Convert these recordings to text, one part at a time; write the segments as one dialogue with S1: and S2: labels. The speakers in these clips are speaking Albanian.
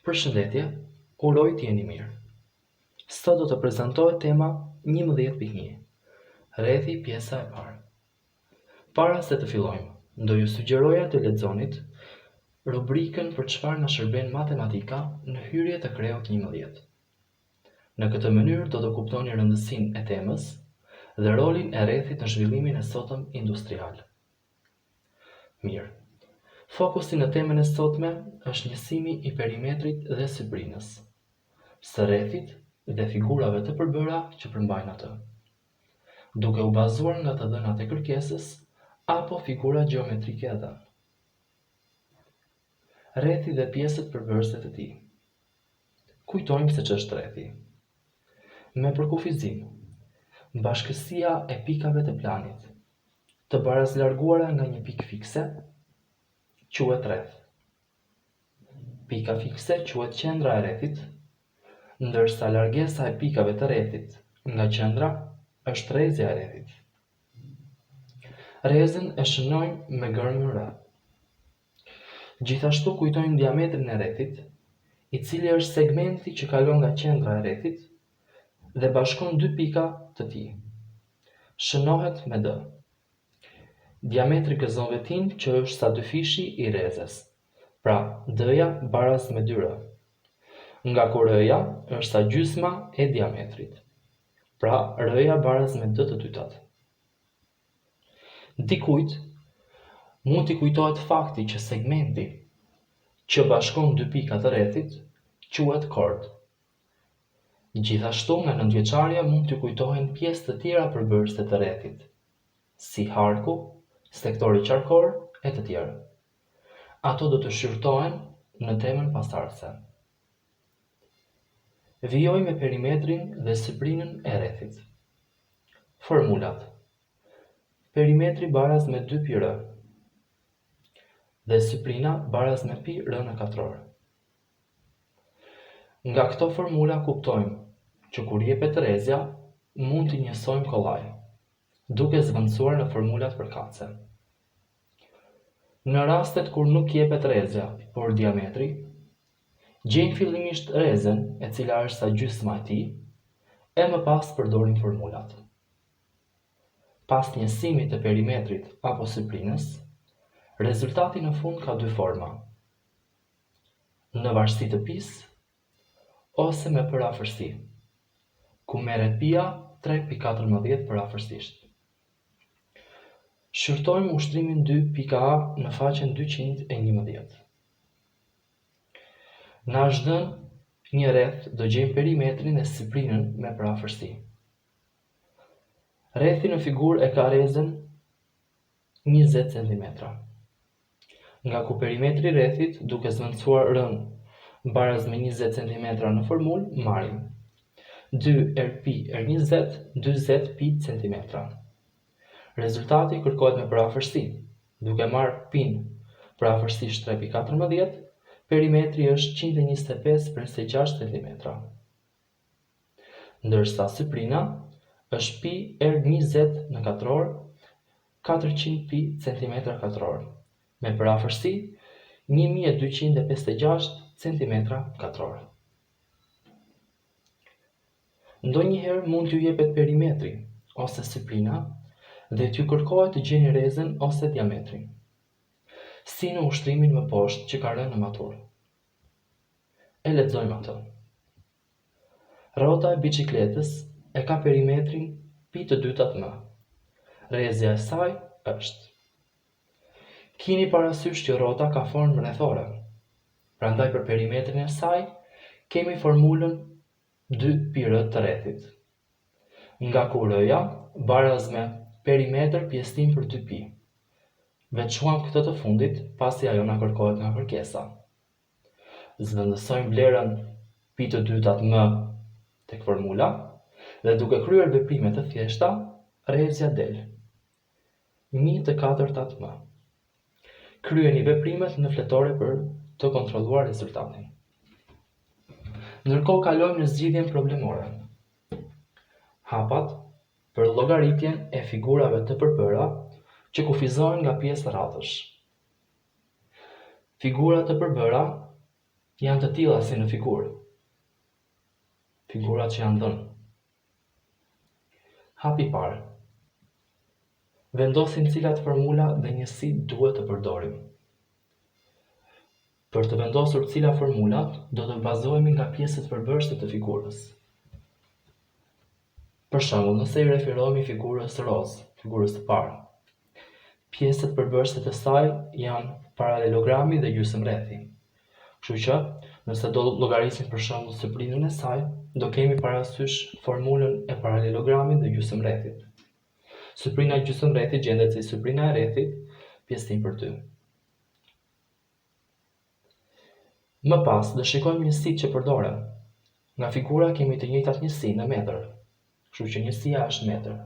S1: Përshëndetje, uroj të jeni mirë. Sot do të prezantohet tema 11.1. Rrethi pjesa e parë. Para se të fillojmë, do ju sugjeroja të lexonit rubrikën për çfarë na shërben matematika në hyrje të Kreut 11. Në këtë mënyrë do të kuptoni rëndësinë e temës dhe rolin e rrethit në zhvillimin e sotëm industrial. Mirë. Fokusi në temën e sotme është njësimi i perimetrit dhe syprinës, së rrethit dhe figurave të përbëra që përmbajnë atë, duke u bazuar nga të dhënat e kërkesës apo figura gjeometrike e dhënë. Rrethi dhe pjesët përbërëse të tij. Kujtojmë se ç'është rrethi. Me përkufizim, bashkësia e pikave të planit, të barazlarguara nga një pikë fikse, quhet rreth. Pika fikse quhet qendra e rrethit, ndërsa largesa e pikave të rrethit nga qendra është rrezja e rrethit. Rrezën e shënojmë me gërmën R. Gjithashtu kujtojmë diametrin e rrethit, i cili është segmenti që kalon nga qendra e rrethit dhe bashkon dy pika të tij. Shënohet me D. Diametri gëzon vetin që është sa dyfishi i rrezës, pra D-ja baraz me 2R, nga ku R-ja është sa gjysma e diametrit, pra R-ja baraz me D të dytat. Dikujt mund t'i kujtohet fakti që segmenti që bashkon dy pika të rrethit quhet kord. Gjithashtu nga nëntëvjeçarja mund t'ju kujtohen pjesë të tjera përbërëse të rrethit, si harku, sektori qarkor e të tjerë. Ato do të shqyrtohen në temën pasardhëse. Vijoj me perimetrin dhe syprinën e rrethit. Formulat. Perimetri baraz me 2πr dhe syprina baraz me πr në katror. Nga këto formula kuptojmë që kur jepet rrezja, mund t'i njësojmë kollaj, duke zvendësuar në formulat përkatëse. Në rastet kur nuk jepet rrezja, por diametri, gjejmë fillimisht rrezën, e cila është sa gjysma e tij, e më pas përdorim formulat. Pas njësimit të perimetrit apo syprinës, rezultati në fund ka dy forma: në varësi të pis ose me përafërsi, ku merret pia 3.14 përafërsisht. Shqyrtojmë ushtrimin 2.a në faqen 211. Na është dhënë një rreth, do gjejmë perimetrin e syprinën me përafërsi. Rrethi në figurë e ka rrezën 20 cm. Nga ku perimetri i rrethit, duke zvendësuar r-n baraz me 20 cm në formulë, marrim 2/π/20, 40 pi cm. Rezultati kërkohet me përafërsi, duke marrë π-n përafërsisht 3.14, perimetri është 125/6 cm, ndërsa syprina është π/20 në katror, 400 pi cm2, me përafërsi 1256 cm2. Ndonjëherë mund t'ju jepet perimetri ose syprina dhe t'ju kërkohet të gjeni rrezën ose diametrin, si në ushtrimin më poshtë që ka rënë në matur. E lexojmë atë. Rrota e biçikletës e ka perimetrin π²m. Rrezja e saj është. Kini parasysh që rrota ka formë rrethore, prandaj për perimetrin e saj kemi formulën 2πr të rrethit, nga ku r-ja baraz me perimetër pjesëtim për 2π. Veçuam këtë të fundit pasi ajo na kërkohet nga kërkesa. Zvendësojmë vlerën π² m tek formula dhe duke kryer veprime të thjeshta, rrezja del 1/4 m. Kryeni veprimet në fletore për të kontrolluar rezultatin. Ndërkohë kalojmë në zgjidhjen problemore. Hapat për llogaritjen e figurave të përbëra që kufizohen nga pjesë rradhësh. Figurat të përbëra janë të tilla si në figurë. Figurat që janë dhënë. Hapi i parë. Vendosim cilat formula dhe njësi duhet të përdorim. Për të vendosur cila formulat, do të bazohemi nga pjesët përbërëse të figurës. Për shembull, nëse i referohemi figurës roz, figurës së parë, pjesët përbërëse të saj janë paralelogrami dhe gjysmërrethi. Kështu që, nëse do llogarisim për shembull syprinën e saj, do kemi parasysh formulën e paralelogramit dhe gjysmërrethit. Syprina e gjysmërrethit gjendet si syprina e rrethit, pjesëtim për 2. Më pas, do shikojmë njësitë që përdoren. Nga figura kemi të njëjtat njësi në metër, kështu që njësia është metër.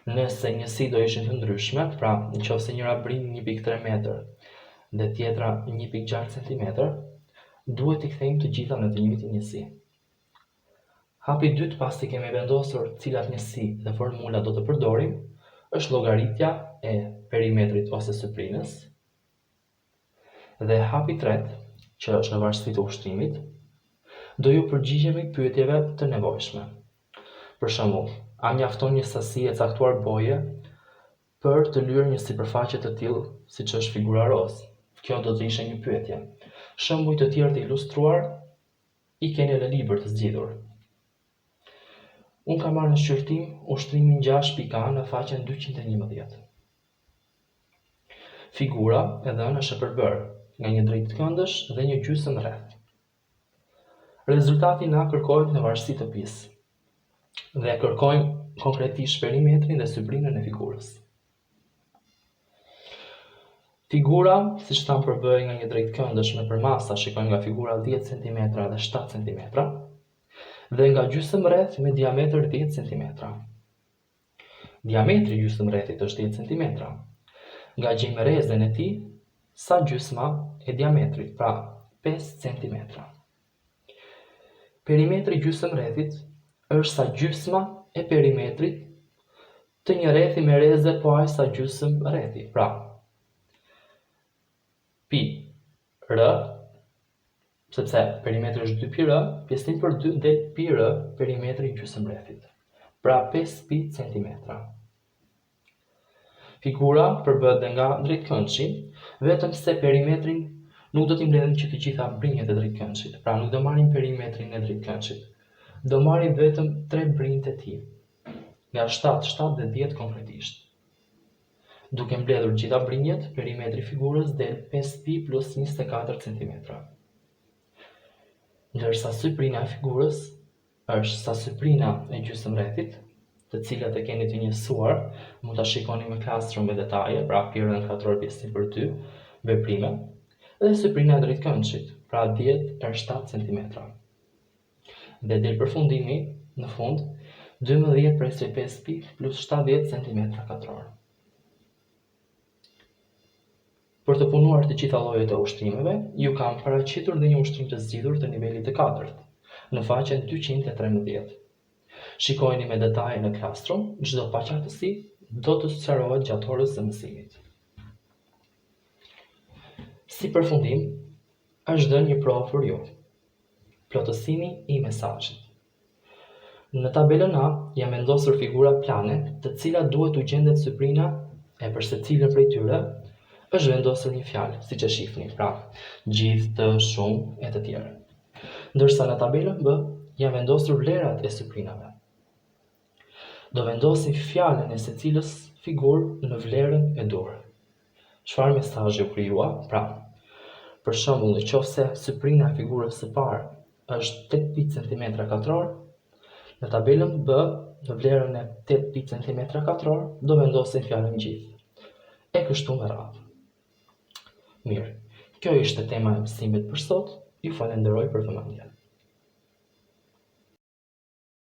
S1: Nëse njësitë do ishin të ndryshme, pra nëse njëra brin 1.3 metër dhe tjetra 1.6 cm, duhet t'i kthejmë të gjitha në të njëjtin njësi. Hapi i dytë pasi kemi vendosur cilat njësi dhe formula do të përdorim, është llogaritja e perimetrit ose syprinës. Dhe hapi i tretë, që është në varësi të ushtrimit, do ju përgjigjemi pyetjeve të nevojshme. Për shembull, a mjafton një sasi e caktuar boje për të lyer një sipërfaqe të tillë siç është figura roz? Kjo do të ishte një pyetje. Shembuj të tjerë të ilustruar i keni në libër të zgjidhur. Unë kam marrë në shqyrtim ushtrimin 6.a në faqen 211. Figura e dhënë është e përbërë nga një drejtkëndësh dhe një gjysmërreth. Rezultati na kërkohet në varësi të pisë dhe kërkojmë konkretisht perimetrin dhe syprinën e figurës. Figura, siç tham, përbëhet nga një drejtkëndësh me përmasa shikojmë nga figura 10 cm dhe 7 cm. Dhe nga gjysmërreth me diametër 10 cm. Diametri i gjysmërrethit është 10 cm. Nga gjimërezën e tij sa gjysma e diametrit, pra 5 cm. Perimetri i gjysmërrethit është sa gjysma e perimetrit të një rrethi me rreze po aq sa gjysmë rrethi, pra pi r, sepse perimetri është 2πr, pjesëtim për 2 del πr perimetri i gjysmërrethit, pra 5 pi cm. Figura përbëhet dhe nga drejtkëndshi, vetëm se perimetrin nuk do t'i mbledhim që të gjitha brinjët e drejtkëndshit, pra nuk do marrim perimetrin e drejtkëndshit. Do marrim vetëm 3 brinjët e tij, nga 7, 7 dhe 10 konkretisht. Duke mbledhur gjitha brinjët, perimetri i figurës del 5 pi plus 24 cm. Ndërsa syprina e figurës është sa syprina e gjysmërrethit, të cilat e keni të njësuar, mund ta shikoni me klastër me detaje, pra pirën katror pjesëtim për 2, veprime, dhe syprina e drejtkëndshit, pra 10/7 cm. Dhe del përfundimi në fund 12/5 pi plus 70 cm katror. Për të punuar të gjitha llojet e ushtrimeve, ju kam paraqitur dhe një ushtrim të zgjidhur të nivelit të 4, në faqen 213. Shikojeni me detaje në klastrum, çdo paqartësi do të sqarohet gjatë orës së mësimit. Si përfundim, është dhënë një provë për ju. Plotësimi i mesazhit. Në tabelën A jam vendosur figura plane, të cilat duhet u gjendet syprina e për secilën prej tyre është vendosur një fjalë, siç e shihni, pra gjithë, të, shumë e të tjerë. Ndërsa në tabelën B jam vendosur vlerat e syprinave. Do vendosim fjalën e secilës figurë në vlerën e dur. Çfarë mesazhi u krijua? Pra, për shembull, nëse syprina e figurës së parë është 8 pi cm2, në tabelën B, në vlerën e 8 pi cm2, do vendosim fjalën gjithë. E kështu me radhë. Mirë, kjo ishte tema e mësimit për sot, ju falenderoj për vëmendjen.